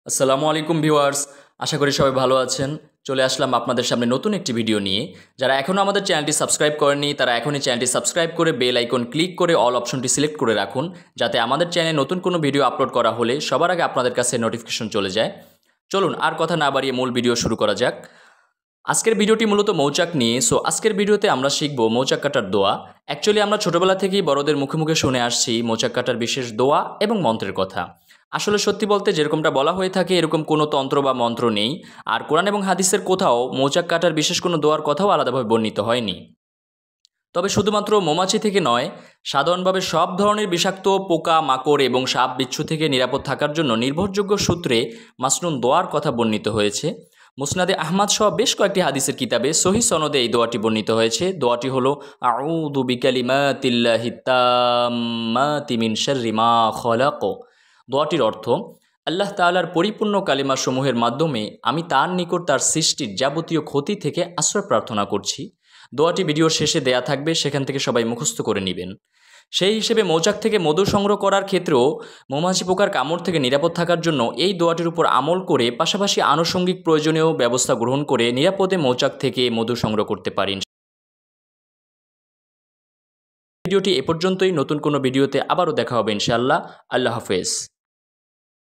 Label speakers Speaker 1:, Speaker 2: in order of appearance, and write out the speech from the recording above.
Speaker 1: আসসালামু আলাইকুম ভিউয়ার্স, আশা করি সবাই ভালো আছেন। চলে আসলাম আপনাদের সামনে নতুন একটি ভিডিও নিয়ে। যারা এখনও আমাদের চ্যানেলটি সাবস্ক্রাইব করেননি তারা এখনই চ্যানেলটি সাবস্ক্রাইব করে বেল আইকন ক্লিক করে অল অপশনটি সিলেক্ট করে রাখুন, যাতে আমাদের চ্যানেলে নতুন কোনো ভিডিও আপলোড করা হলে সবার আগে আপনাদের কাছে নোটিফিকেশন চলে যায়। চলুন আর কথা না বাড়িয়ে মূল ভিডিও শুরু করা যাক। আজকের ভিডিওটি মূলত মৌচাক নিয়ে। আজকের ভিডিওতে আমরা শিখব মৌচাক কাটার দোয়া। অ্যাকচুয়ালি আমরা ছোটবেলা থেকেই বড়দের মুখে মুখে শুনে আসছি মৌচাক কাটার বিশেষ দোয়া এবং মন্ত্রের কথা। আসলে সত্যি বলতে যেরকমটা বলা হয়ে থাকে এরকম কোনো তন্ত্র বা মন্ত্র নেই, আর কোরআন এবং হাদিসের কোথাও মৌচাক কাটার বিশেষ কোনো দোয়ার কথাও আলাদাভাবে বর্ণিত হয়নি। তবে শুধুমাত্র মৌমাছি থেকে নয়, সাধারণভাবে সব ধরনের বিষাক্ত পোকা মাকড় এবং সাপ বিচ্ছু থেকে নিরাপদ থাকার জন্য নির্ভরযোগ্য সূত্রে মাসনুন দোয়ার কথা বর্ণিত হয়েছে। মুসনাদে আহমদ সহ বেশ কয়েকটি হাদিসের কিতাবে সহি সনদে এই দোয়াটি বর্ণিত হয়েছে। দোয়াটি হলো আউযু বিকালিমাতিল্লাহি তাম্মাতি মিন শাররি মা খলাক। দোয়াটির অর্থ, আল্লাহ তাআলার পরিপূর্ণ কালিমা সমূহের মাধ্যমে আমি তার নিকট তার সৃষ্টির যাবতীয় ক্ষতি থেকে আশ্রয় প্রার্থনা করছি। দোয়াটি ভিডিওর শেষে দেয়া থাকবে, সেখান থেকে সবাই মুখস্থ করে নেবেন। সেই হিসেবে মৌচাক থেকে মধু সংগ্রহ করার ক্ষেত্রেও মৌমাছি পোকার কামড় থেকে নিরাপদ থাকার জন্য এই দোয়াটির উপর আমল করে পাশাপাশি আনুষঙ্গিক প্রয়োজনীয় ব্যবস্থা গ্রহণ করে নিরাপদে মৌচাক থেকে মধু সংগ্রহ করতে পারেন। ভিডিওটি এ পর্যন্তই। নতুন কোনো ভিডিওতে আবারও দেখা হবে ইনশাআল্লাহ। আল্লাহ হাফেজ।